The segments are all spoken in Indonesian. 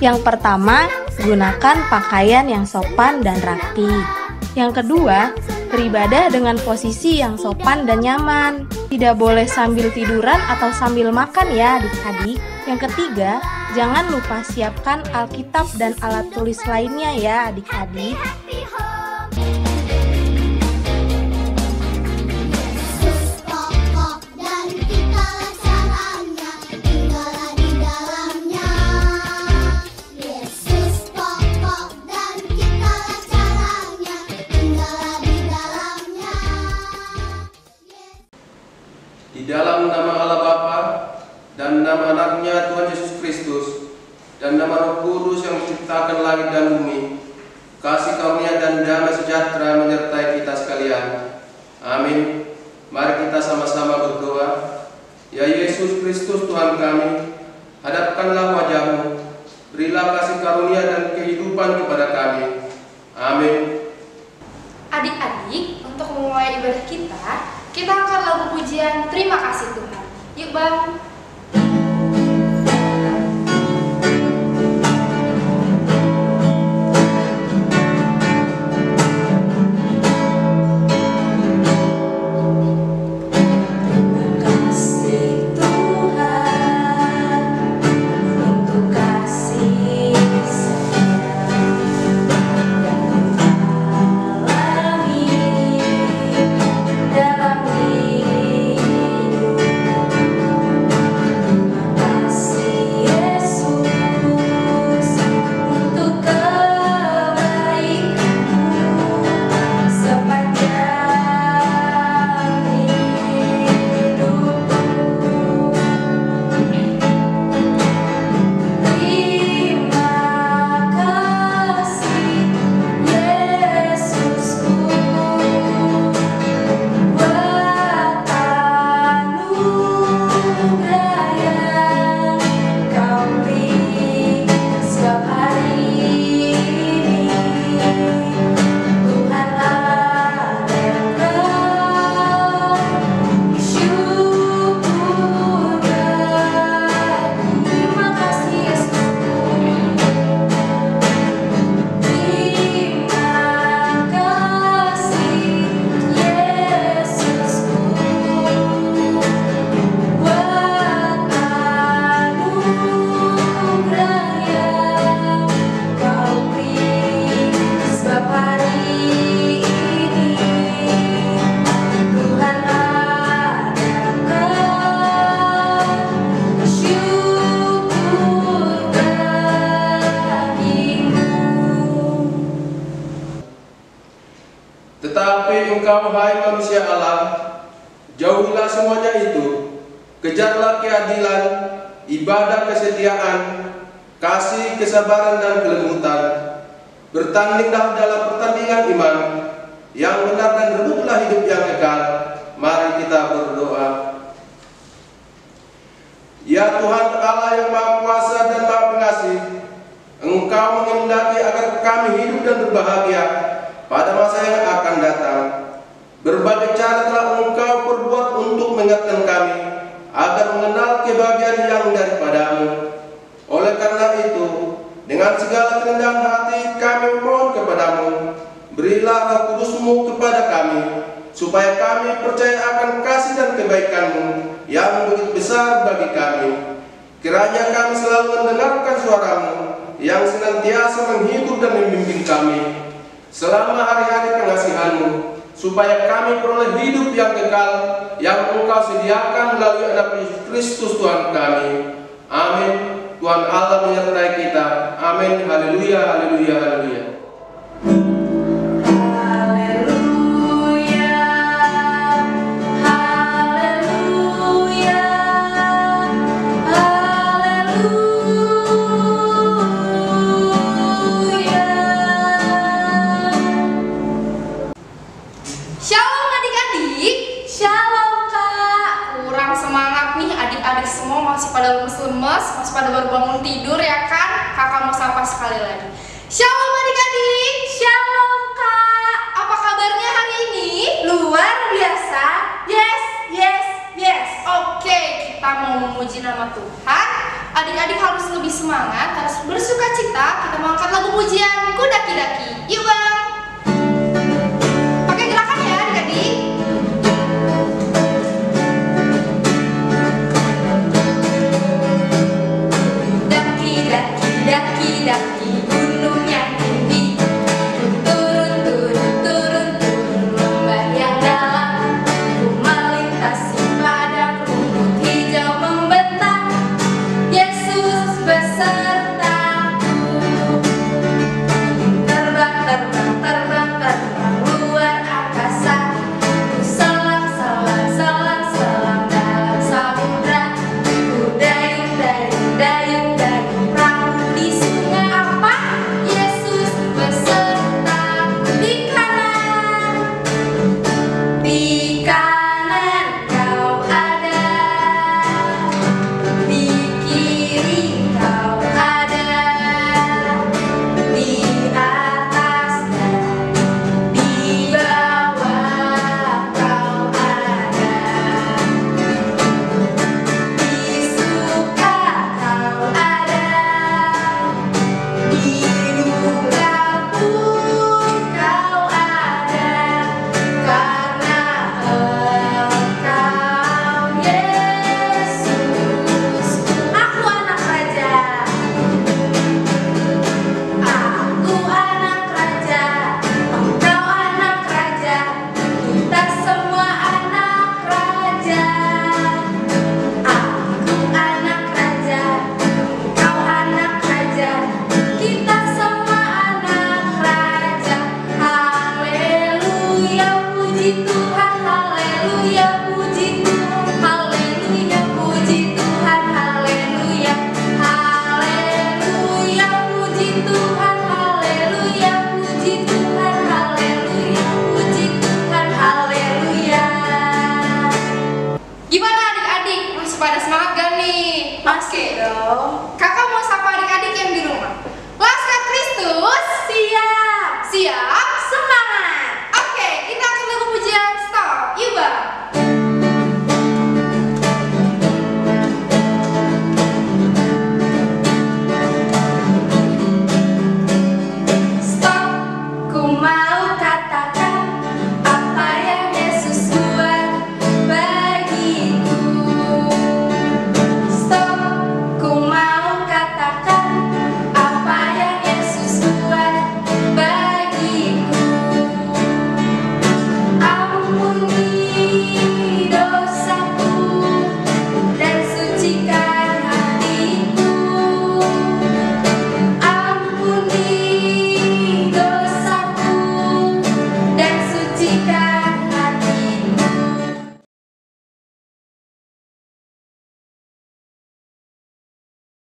Yang pertama, gunakan pakaian yang sopan dan rapi. Yang kedua, beribadah dengan posisi yang sopan dan nyaman. Tidak boleh sambil tiduran atau sambil makan ya adik-adik. Yang ketiga, jangan lupa siapkan Alkitab dan alat tulis lainnya ya adik-adik. Di dalam nama Allah Bapa dan nama anaknya Tuhan Yesus Kristus dan nama Roh Kudus yang menciptakan langit dan bumi, kasih karunia dan damai sejahtera menyertai kita sekalian. Amin. Mari kita sama-sama berdoa. Ya Yesus Kristus Tuhan kami, hadapkanlah wajah-Mu, berilah kasih karunia dan kehidupan kepada kami. Amin. Adik-adik, untuk memulai ibadah kita angkat lagu pujian Terima Kasih Tuhan. Yuk Bang. Tetapi engkau hai manusia Allah, jauhilah semuanya itu, kejarlah keadilan, ibadah kesetiaan, kasih kesabaran dan kelembutan. Bertandinglah dalam pertandingan iman yang benar dan rebutlah hidup yang kekal. Mari kita berdoa. Ya Tuhan Allah yang Maha Kuasa dan Maha Pengasih, Engkau menghendaki agar kami hidup dan berbahagia pada masa yang akan datang. Berbagai cara telah Engkau perbuat untuk mengingatkan kami agar mengenal kebahagiaan yang daripadamu. Oleh karena itu, dengan segala kerendahan hati kami mohon kepadamu, berilah Roh Kudus-Mu kepada kami, supaya kami percaya akan kasih dan kebaikan-Mu yang begitu besar bagi kami. Kiranya kami selalu mendengarkan suara-Mu yang senantiasa menghibur dan membimbing kami selama hari-hari pengasihan-Mu, supaya kami peroleh hidup yang kekal yang Engkau sediakan melalui anak Yesus Kristus Tuhan kami. Amin. Tuhan Allah menyertai kita. Amin. Haleluya, haleluya, haleluya. Adik-adik semua masih pada lemes-lemes, masih pada baru bangun tidur ya kan? Kakak mau sapa sekali lagi. Shalom adik-adik, shalom kak. Apa kabarnya hari ini? Luar biasa. Yes, yes, yes. Oke, kita mau memuji nama Tuhan. adik-adik harus lebih semangat, harus bersuka cita. Kita mau angkat lagu pujian Ku Daki-Daki. Yuk Bang. Pakai gerakan ya adik-adik. Daki-daki, daki-daki gunung yang tinggi, turun, turun, turun, turun lembah yang dalam. Ku melintasi padang rumput hijau membentang, Yesus besertaku. Terbang, terbang, terbang, terbang luar angkasa. Ku selang, selang, selang, selang dalam samudra. Ku dayung, dayung, dayung, dayung perahu di sungai. Apa? Yesus besertaku. Di kanan kau ada, di kiri kau ada, di atas dan di bawah kau ada, di suka kau ada, di duka pun kau ada, karena Engkau Yesus. Aku anak raja, aku anak raja, engkau anak raja, kita semua anak raja. Aku anak raja, engkau anak raja, kita semua anak raja. Haleluya, puji Tuhan, haleluya, puji Tuhan, haleluya, puji Tuhan, haleluya, haleluya, puji Tuhan, haleluya, puji Tuhan, haleluya, puji Tuhan, haleluya. Gimana adik-adik? Masih pada semangat gak nih? Masih dong. Kakak mau sapa adik-adik yang di rumah. Laskar Kristus, siap. Siap, semangat. Oke, kita akan lagu pujian stop. Yuk Bang. Stop, ku mau katakan apa yang Yesus buat bagiku. Stop, ku mau katakan apa yang Yesus buat bagiku. Ampuni dosaku dan sucikan hatiku. Ampuni dosaku dan sucikan hatiku.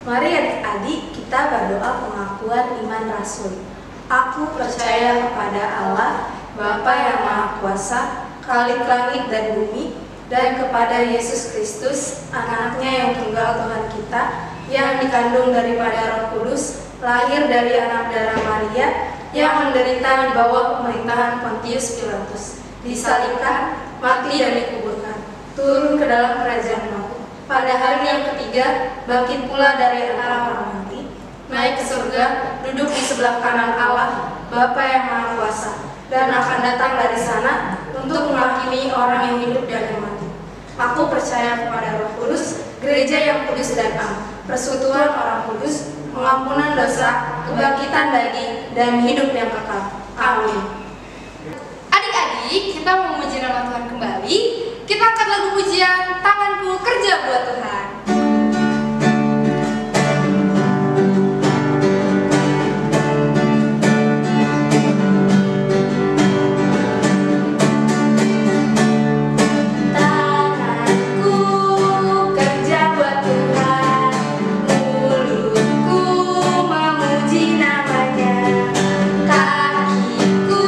Mari adik-adik kita berdoa pengakuan iman rasul. Aku percaya kepada Allah, Bapa yang Maha Kuasa, Khalik langit dan bumi, dan kepada Yesus Kristus, anaknya yang tunggal Tuhan kita, yang dikandung daripada Roh Kudus, lahir dari anak darah Maria, yang menderita di bawah pemerintahan Pontius Pilatus, disalibkan, mati dan dikuburkan, turun ke dalam kerajaan maut. Pada hari yang ketiga, bangkit pula dari antara orang mati, naik ke surga, duduk di sebelah kanan Allah, Bapa yang Maha Kuasa, dan akan datang dari sana untuk menghakimi orang yang hidup dan yang mati. Aku percaya kepada Roh Kudus, gereja yang kudus dan am, persekutuan orang kudus, pengampunan dosa, kebangkitan daging, dan hidup yang kekal. Amin. Adik-adik, kita mau memuji nama Tuhan kembali. Kita akan lagu pujian Tanganku Kerja Buat Tuhan. Tanganku kerja buat Tuhan, mulutku memuji namanya, kakiku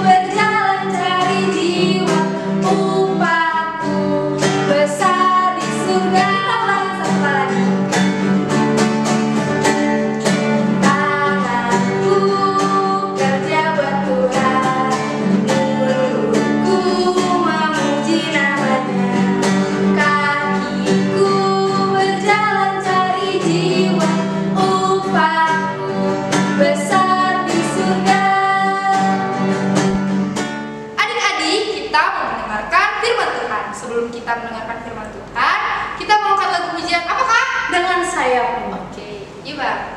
berjalan cari jiwa. sebelum kita mendengarkan firman Tuhan, kita mau angkat lagu pujian apa Kak? Dengan sayapmu. Oke, Iba.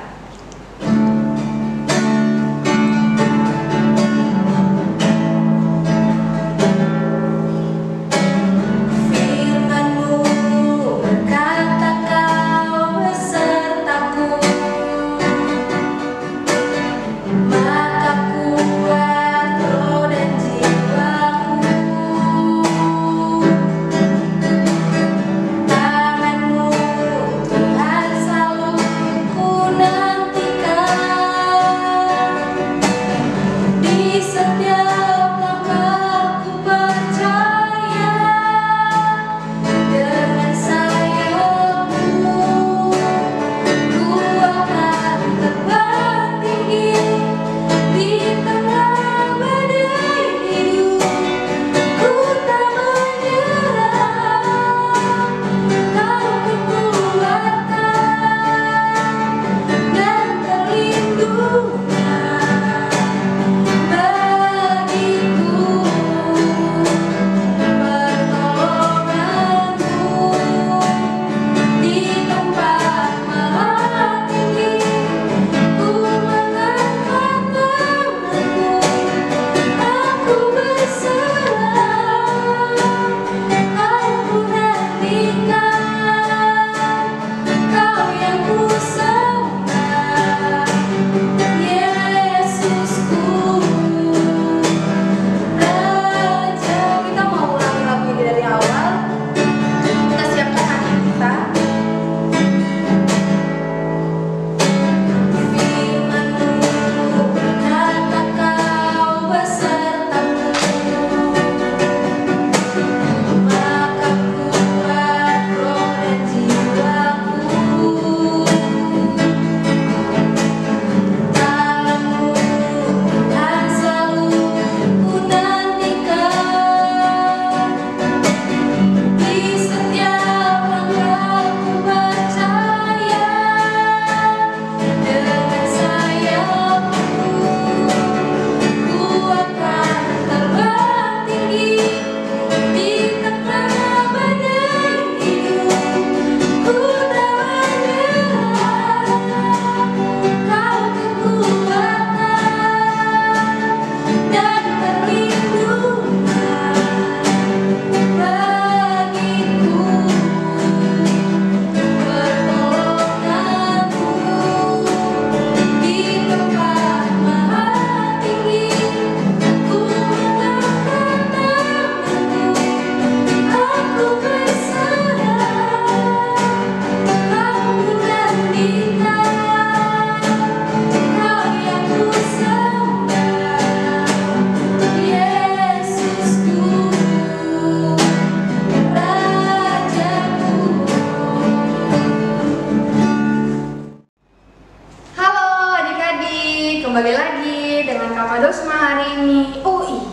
Kembali lagi dengan Kakak Dosma hari ini. Oh iya,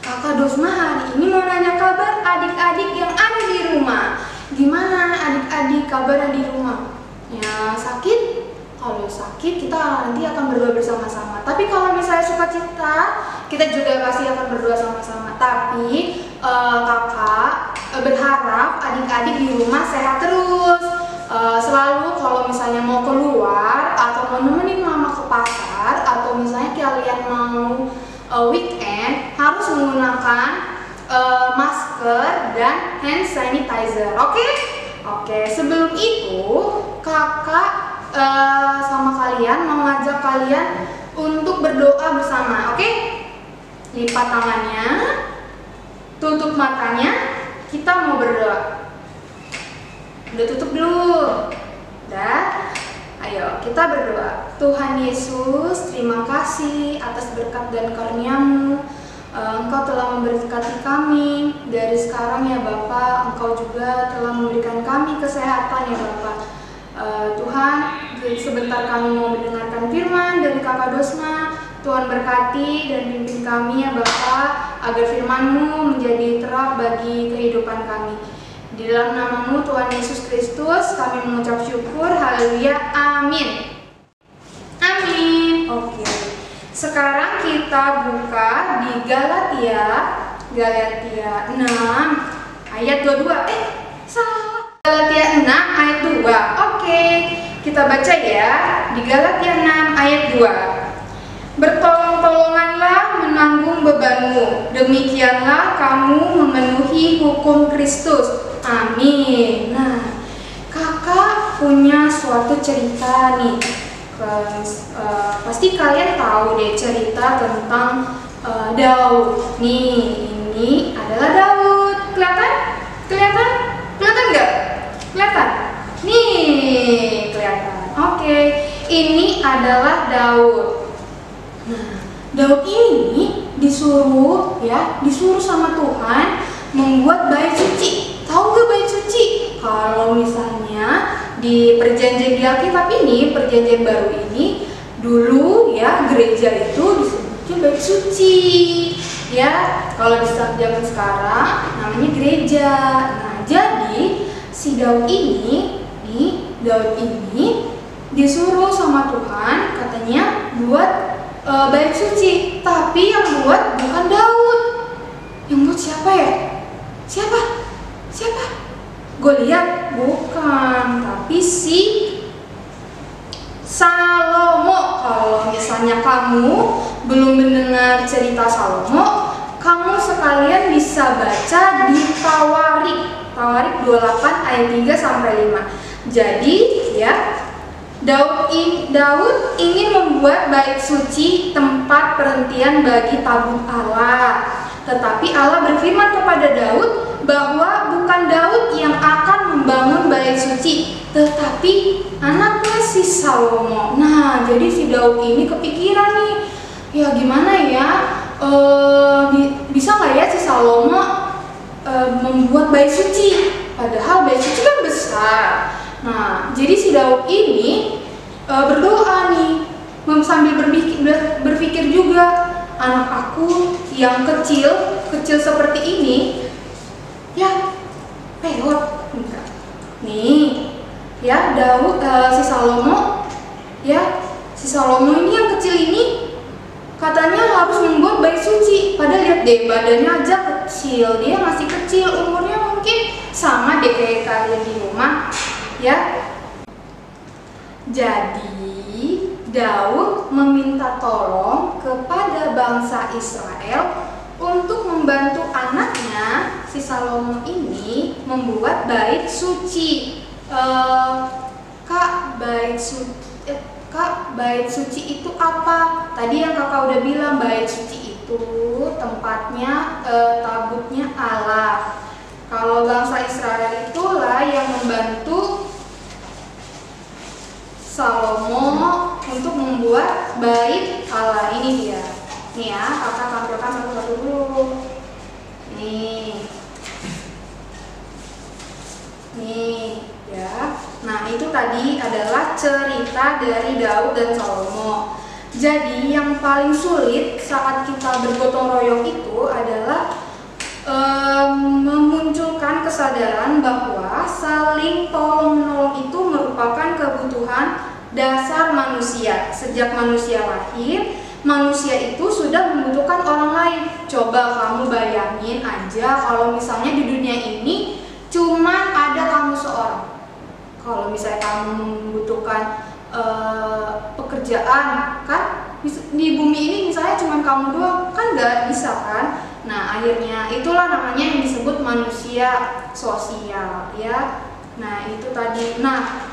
Kakak Dosma hari ini mau nanya kabar adik-adik yang ada di rumah. Gimana adik-adik kabarnya di rumah? Ya sakit? Kalau sakit kita nanti akan berdoa bersama-sama. Tapi kalau misalnya sukacita, kita juga pasti akan berdoa sama-sama. Tapi kakak berharap adik-adik di rumah sehat terus. Selalu kalau misalnya mau keluar atau mau nemenin mama ke pasar atau misalnya kalian mau weekend harus menggunakan masker dan hand sanitizer. Oke. Sebelum itu kakak sama kalian mau ngajak kalian untuk berdoa bersama. Oke? Lipat tangannya, tutup matanya, kita mau berdoa. Udah tutup dulu. Udah. Ayo kita berdoa. Tuhan Yesus, terima kasih atas berkat dan karunia-Mu. Engkau telah memberkati kami dari sekarang ya Bapa. Engkau juga telah memberikan kami kesehatan ya Bapa. Tuhan, sebentar kami mau mendengarkan firman dari Kakak Dosma. Tuhan berkati dan pimpin kami ya Bapa, agar firman-Mu menjadi terang bagi kehidupan kami. Di dalam nama-Mu Tuhan Yesus Kristus kami mengucap syukur. Haleluya. Amin. Amin. Oke. Sekarang kita buka di Galatia 6. ayat 22. Salah. Galatia 6 ayat 2. Oke, kita baca ya. Di Galatia 6 ayat 2. Bertolong-tolonganlah menanggung bebanmu, demikianlah kamu memenuhi hukum Kristus. Amin. Nah, kakak punya suatu cerita nih. Pasti kalian tahu deh cerita tentang Daud. Nih, ini adalah Daud. Kelihatan? Kelihatan nggak? Kelihatan? Nih, kelihatan. Oke, ini adalah Daud. Nah, Daud ini disuruh sama Tuhan membuat bait suci. Tahu nggak bait suci? Kalau misalnya di perjanjian di Alkitab ini, perjanjian baru ini, dulu ya gereja itu disebutnya bait suci. Ya, kalau di zaman sekarang namanya gereja. Nah, jadi si Daud ini disuruh sama Tuhan katanya buat bait suci, tapi yang buat bukan Daud. Yang buat siapa ya? Siapa? Goliat? Bukan, tapi si Salomo. Kalau misalnya kamu belum mendengar cerita Salomo, kamu sekalian bisa baca di Tawarik 28 ayat 3 sampai 5. Jadi ya, Daud ingin membuat bait suci, tempat perhentian bagi tabut Allah. Tetapi Allah berfirman kepada Daud bahwa bukan Daud yang akan membangun bait suci, tetapi anaknya si Salomo. Nah, jadi si Daud ini kepikiran nih, ya gimana ya, bisa nggak ya si Salomo membuat bait suci? Padahal bait suci kan besar. Nah, jadi si Daud ini berdoa nih, sambil berpikir juga, anak aku yang kecil seperti ini, ya peot enggak. Nih, ya si Salomo ini yang kecil ini katanya harus membuat bait suci. Padahal lihat deh, badannya aja kecil, dia masih kecil, umurnya mungkin sama deh kayak kalian di rumah. Ya, jadi Daud meminta tolong kepada bangsa Israel untuk membantu anaknya si Salomo ini membuat bait suci. Kak, bait suci itu apa? Tadi yang kakak udah bilang, bait suci itu tempatnya tabutnya Allah. Kalau bangsa Israel itulah yang membantu Salomo untuk membuat bait Allah. Ini dia. Nih ya, kakak tampilkan satu-satu dulu. Nih ya. Nah, itu tadi adalah cerita dari Daud dan Salomo. Jadi yang paling sulit saat kita bergotong royong itu adalah memunculkan kesadaran bahwa saling tolong-menolong itu merupakan kebutuhan dasar manusia. Sejak manusia lahir, manusia itu sudah membutuhkan orang lain. Coba kamu bayangin aja kalau misalnya di dunia ini cuman ada kamu seorang. Kalau misalnya kamu membutuhkan pekerjaan, kan di bumi ini misalnya cuman kamu doang, kan nggak bisa kan? Nah, akhirnya itulah namanya yang disebut manusia sosial, ya. Nah, itu tadi. Nah,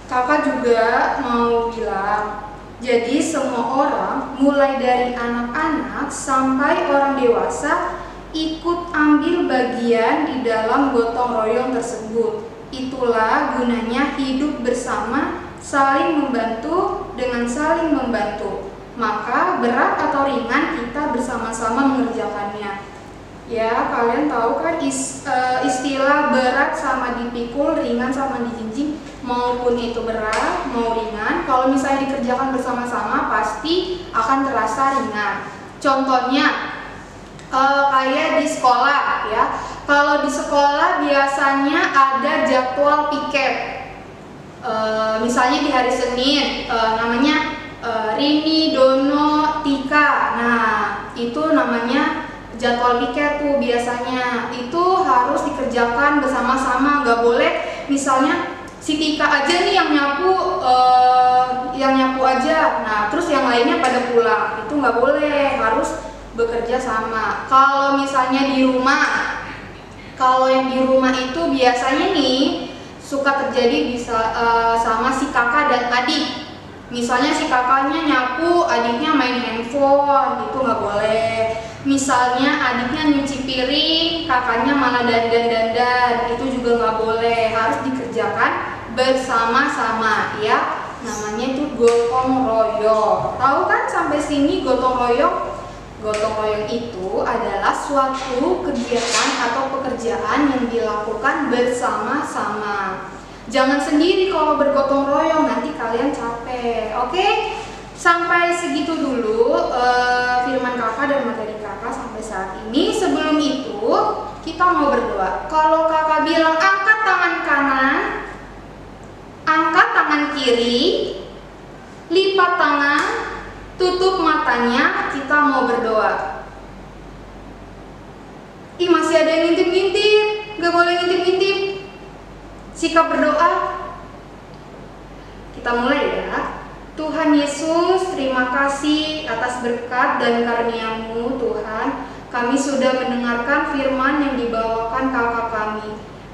kakak juga mau bilang, jadi semua orang, mulai dari anak-anak sampai orang dewasa, ikut ambil bagian di dalam gotong royong tersebut. Itulah gunanya hidup bersama, saling membantu dengan saling membantu. Maka berat atau ringan kita bersama-sama mengerjakannya. Ya, kalian tahu kan istilah berat sama dipikul, ringan sama dijinjing, maupun itu berat, mau ringan, kalau misalnya dikerjakan bersama-sama pasti akan terasa ringan. Contohnya kayak di sekolah ya. Kalau di sekolah biasanya ada jadwal piket. Misalnya di hari Senin namanya Rini, Dono, Tika. Nah, itu namanya jadwal piket tuh biasanya itu harus dikerjakan bersama-sama, nggak boleh misalnya si Tika aja nih yang nyapu aja, nah terus yang lainnya pada pulang, itu nggak boleh, harus bekerja sama. Kalau misalnya di rumah, kalau yang di rumah itu biasanya nih suka terjadi bisa sama si kakak dan adik. Misalnya si kakaknya nyapu, adiknya main handphone, itu nggak boleh. Misalnya adiknya nyuci piring, kakaknya malah dandan, itu juga nggak boleh. Harus dikerjakan bersama-sama ya. Namanya itu gotong royong. Tahu kan sampai sini gotong royong? Gotong royong itu adalah suatu kegiatan atau pekerjaan yang dilakukan bersama-sama. Jangan sendiri kalau bergotong royong, nanti kalian capek. Oke? Sampai segitu dulu firman kakak dan materi kakak sampai saat ini. Sebelum itu kita mau berdoa. Kalau kakak bilang angkat tangan kanan, angkat tangan kiri, lipat tangan, tutup matanya, kita mau berdoa. Ih, masih ada yang ngintip-ngintip, gak boleh ngintip-ngintip. Sikap berdoa. Kita mulai ya. Tuhan Yesus, terima kasih atas berkat dan karunia-Mu Tuhan. Kami sudah mendengarkan firman yang dibawakan kakak kami.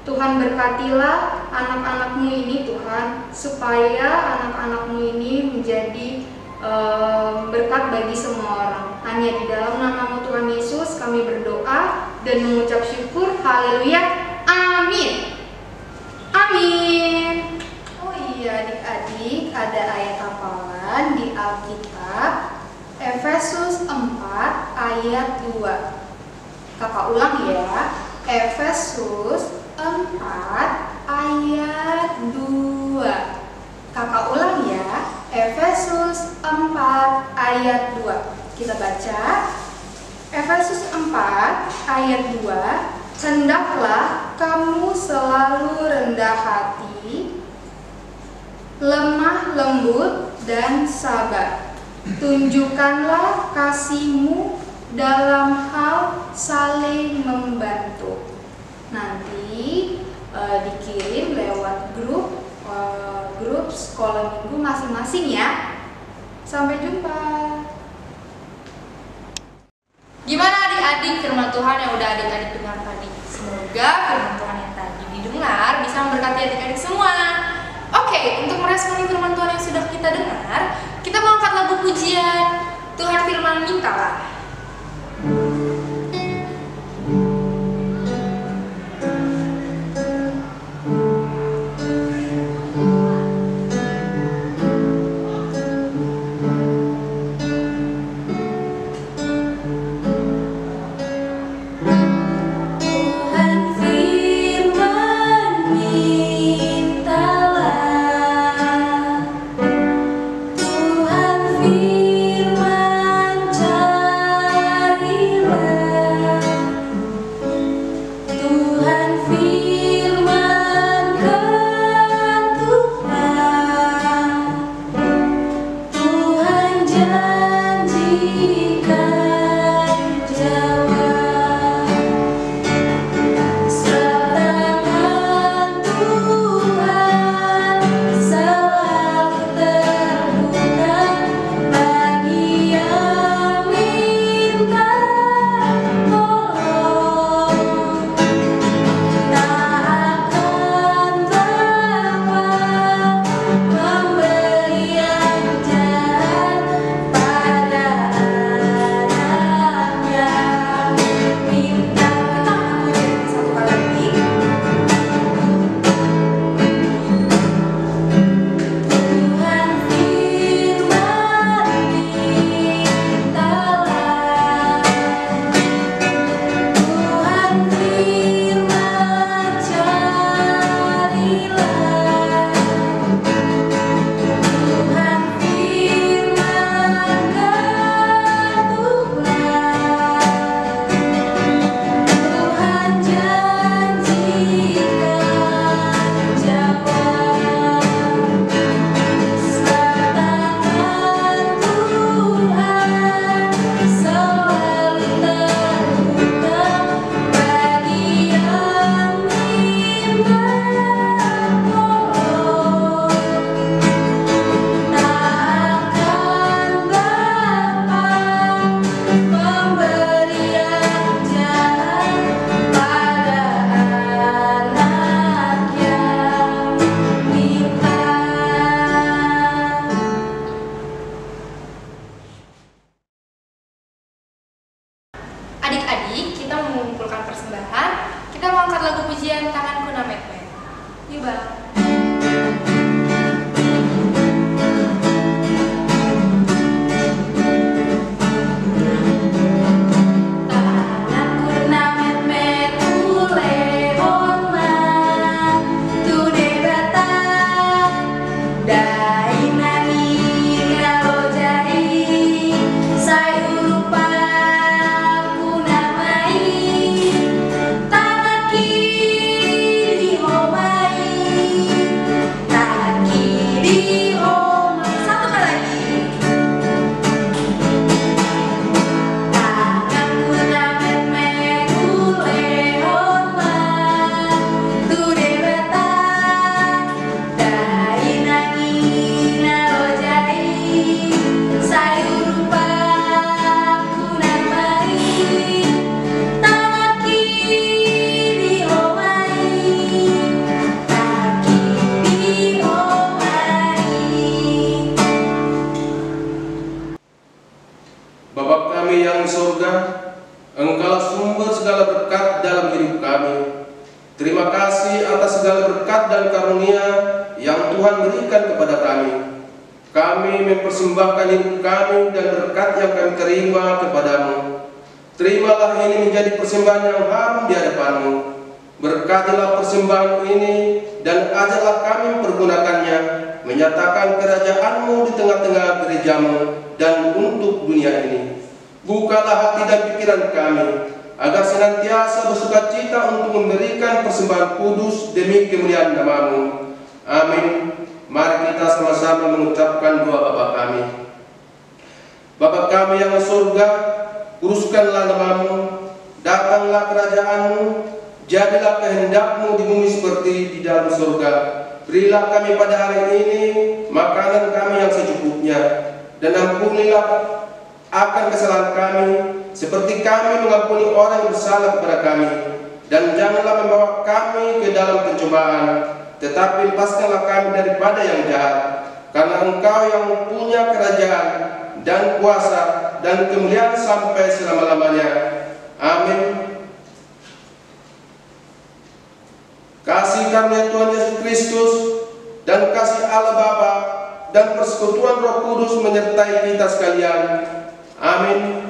Tuhan berkatilah anak-anak-Mu ini Tuhan, supaya anak-anak-Mu ini menjadi berkat bagi semua orang. Hanya di dalam nama-Mu Tuhan Yesus kami berdoa dan mengucap syukur. Haleluya. Amin. Amin. Oh iya adik-adik, ada ayat hafalan di Alkitab Efesus 4 ayat 2. Kakak ulang ya. Efesus 4 ayat 2. Kakak ulang ya. Efesus 4 ayat 2. Kita baca. Efesus 4 ayat 2. Hendaklah kamu selalu rendah hati, lemah lembut dan sabar. Tunjukkanlah kasih-Mu dalam hal saling membantu. Nanti dikirim lewat grup sekolah minggu masing-masing ya. Sampai jumpa. Gimana adik-adik firman Tuhan yang udah adik-adik dengar tadi? Semoga firman Tuhan yang tadi didengar bisa memberkati adik-adik semua. Oke, untuk meresponi firman Tuhan yang sudah kita dengar, kita mau angkat lagu pujian Tuhan firman mintalah. Firman tiba. Bapa kami yang di surga, Engkaulah sumber segala berkat dalam hidup kami. Terima kasih atas segala berkat dan karunia yang Tuhan berikan kepada kami. Kami mempersembahkan hidup kami dan berkat yang kami terima kepadamu. Terimalah ini menjadi persembahan yang harum di hadapan-Mu. Berkatilah persembahan ini dan ajarlah kami mempergunakannya, menyatakan kerajaan-Mu di tengah-tengah gereja-Mu dan untuk dunia ini. Bukalah hati dan pikiran kami, agar senantiasa bersuka cita untuk memberikan persembahan kudus demi kemuliaan nama-Mu. Amin. Mari kita sama-sama mengucapkan doa Bapa kami. Bapa kami yang di surga, kuduskanlah nama-Mu, datanglah kerajaan-Mu, jadilah kehendak-Mu di bumi seperti di dalam surga. Berilah kami pada hari ini makanan kami yang secukupnya, dan ampunilah akan kesalahan kami, seperti kami mengampuni orang yang bersalah kepada kami. Dan janganlah membawa kami ke dalam pencobaan, tetapi lepaskanlah kami daripada yang jahat. Karena Engkau yang punya kerajaan dan kuasa dan kemuliaan sampai selama-lamanya. Amin. Kasih karunia Tuhan Yesus Kristus dan kasih Allah Bapa dan persekutuan Roh Kudus menyertai kita sekalian. Amin.